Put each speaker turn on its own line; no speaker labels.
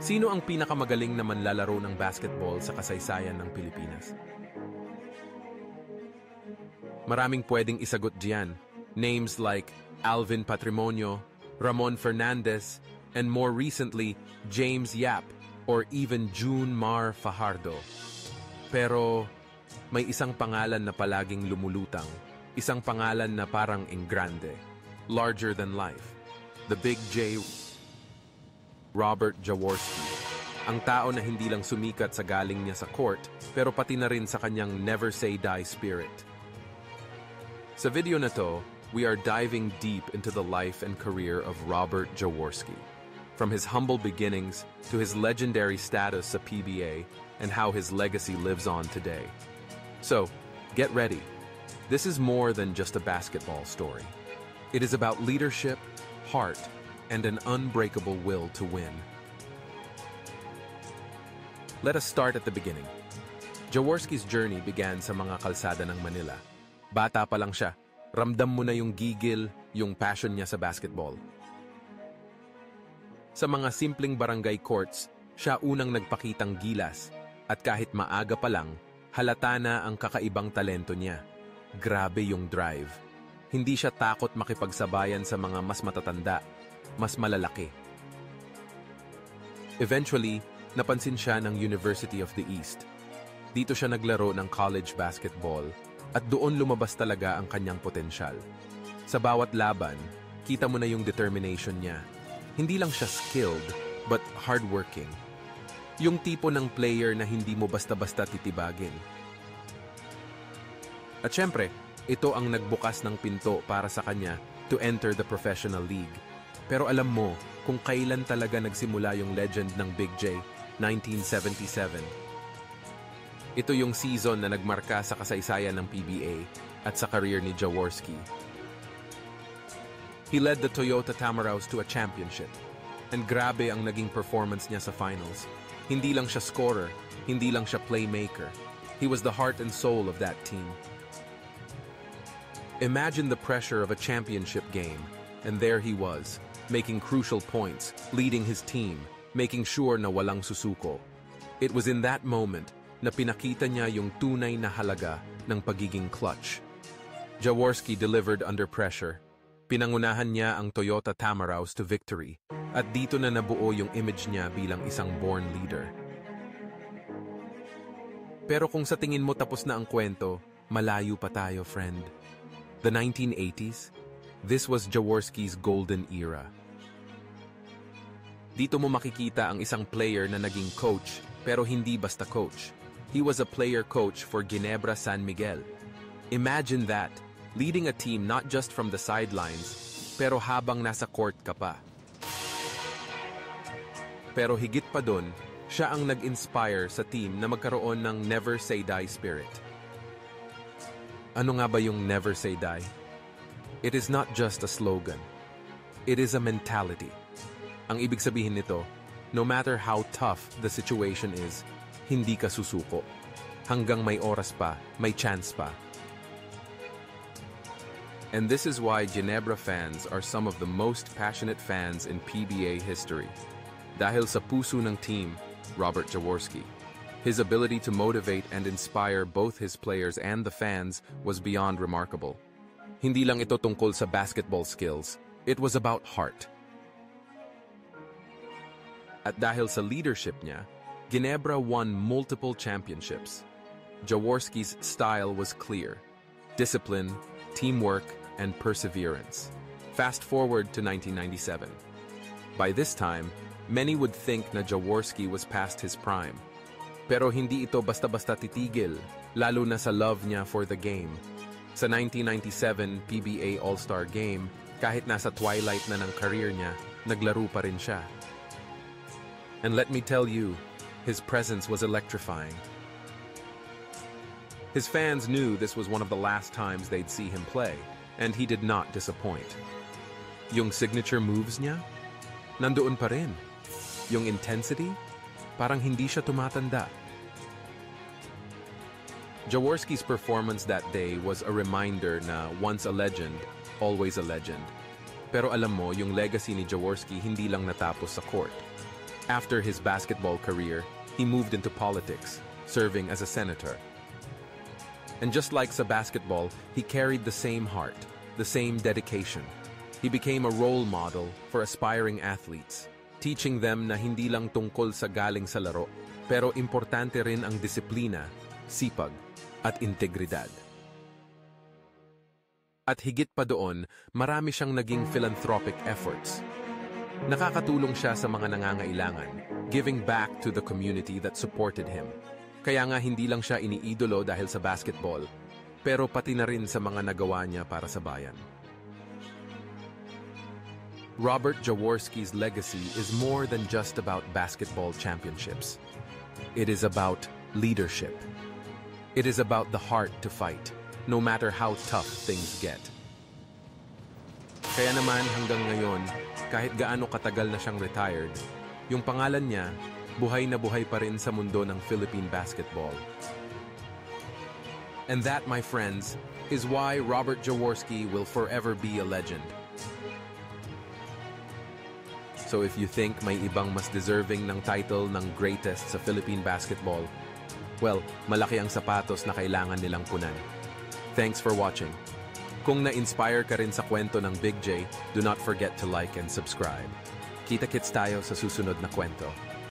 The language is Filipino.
Sino ang pinakamagaling na manlalaro ng basketball sa kasaysayan ng Pilipinas? Maraming pwedeng isagot diyan. Names like Alvin Patrimonio, Ramon Fernandez, and more recently, James Yap or even June Mar Fajardo. Pero may isang pangalan na palaging lumulutang, isang pangalan na parang engrande, larger than life. The Big J, Robert Jaworski. Ang tao na hindi lang sumikat sa galing niya sa court, pero pati na rin sa kanyang never say die spirit. Sa video na to, we are diving deep into the life and career of Robert Jaworski. From his humble beginnings to his legendary status sa PBA and how his legacy lives on today. So, get ready. This is more than just a basketball story. It is about leadership, heart, and an unbreakable will to win. Let us start at the beginning. Jaworski's journey began sa mga kalsada ng Manila. Bata pa lang siya, ramdam mo na yung gigil, yung passion niya sa basketball. Sa mga simpleng barangay courts, siya unang nagpakitang gilas at kahit maaga pa lang, halata na ang kakaibang talento niya. Grabe yung drive. Hindi siya takot makipagsabayan sa mga mas matatanda, mas malalaki. Eventually, napansin siya ng University of the East. Dito siya naglaro ng college basketball at doon lumabas talaga ang kanyang potensyal. Sa bawat laban, kita mo na yung determination niya. Hindi lang siya skilled, but hardworking. Yung tipo ng player na hindi mo basta-basta titibagin. At syempre, ito ang nagbukas ng pinto para sa kanya to enter the professional league. Pero alam mo kung kailan talaga nagsimula yung legend ng Big J, 1977. Ito yung season na nagmarka sa kasaysayan ng PBA at sa career ni Jaworski. He led the Toyota Tamaraws to a championship. And grabe ang naging performance niya sa finals. Hindi lang siya scorer, hindi lang siya playmaker. He was the heart and soul of that team. Imagine the pressure of a championship game, and there he was, making crucial points, leading his team, making sure na walang susuko. It was in that moment na pinakita niya yung tunay na halaga ng pagiging clutch. Jaworski delivered under pressure. Pinangunahan niya ang Toyota Tamaraws to victory, at dito na nabuo yung image niya bilang isang born leader. Pero kung sa tingin mo tapos na ang kwento, malayo pa tayo, friend. The 1980s, this was Jaworski's golden era. Dito mo makikita ang isang player na naging coach, pero hindi basta coach. He was a player coach for Ginebra San Miguel. Imagine that, leading a team not just from the sidelines, pero habang nasa court ka pa. Pero higit pa dun, siya ang nag-inspire sa team na magkaroon ng never say die spirit. Ano nga ba yung never say die? It is not just a slogan. It is a mentality. Ang ibig sabihin nito, no matter how tough the situation is, hindi ka susuko. Hanggang may oras pa, may chance pa. And this is why Ginebra fans are some of the most passionate fans in PBA history. Dahil sa puso ng team, Robert Jaworski. His ability to motivate and inspire both his players and the fans was beyond remarkable. Hindi lang ito tungkol sa basketball skills, it was about heart. At dahil sa leadership niya, Ginebra won multiple championships. Jaworski's style was clear: discipline, teamwork, and perseverance. Fast forward to 1997. By this time, many would think na Jaworski was past his prime. Pero hindi ito basta-basta titigil, lalo na sa love niya for the game. Sa 1997 PBA All-Star Game, kahit nasa twilight na ng career niya, naglaro pa rin siya. And let me tell you, his presence was electrifying. His fans knew this was one of the last times they'd see him play, and he did not disappoint. Yung signature moves niya, nandoon pa rin. Yung intensity, parang hindi siya tumatanda. Jaworski's performance that day was a reminder na once a legend, always a legend. Pero alam mo, yung legacy ni Jaworski hindi lang natapos sa court. After his basketball career, he moved into politics, serving as a senator. And just like sa basketball, he carried the same heart, the same dedication. He became a role model for aspiring athletes, teaching them na hindi lang tungkol sa galing sa laro, pero importante rin ang disiplina, sipag, at integridad. At higit pa doon, marami siyang naging philanthropic efforts. Nakakatulong siya sa mga nangangailangan, giving back to the community that supported him. Kaya nga hindi lang siya iniidolo dahil sa basketball, pero pati na rin sa mga nagawa niya para sa bayan. Robert Jaworski's legacy is more than just about basketball championships. It is about leadership. It is about the heart to fight, no matter how tough things get. Kaya naman hanggang ngayon, kahit gaano katagal na siyang retired, yung pangalan niya, buhay na buhay pa rin sa mundo ng Philippine basketball. And that, my friends, is why Robert Jaworski will forever be a legend. So if you think may ibang mas deserving ng title ng greatest sa Philippine basketball, well, malaki ang sapatos na kailangan nilang punan. Thanks for watching. Kung na-inspire ka rin sa kwento ng Big J, do not forget to like and subscribe. Kita-kits tayo sa susunod na kwento.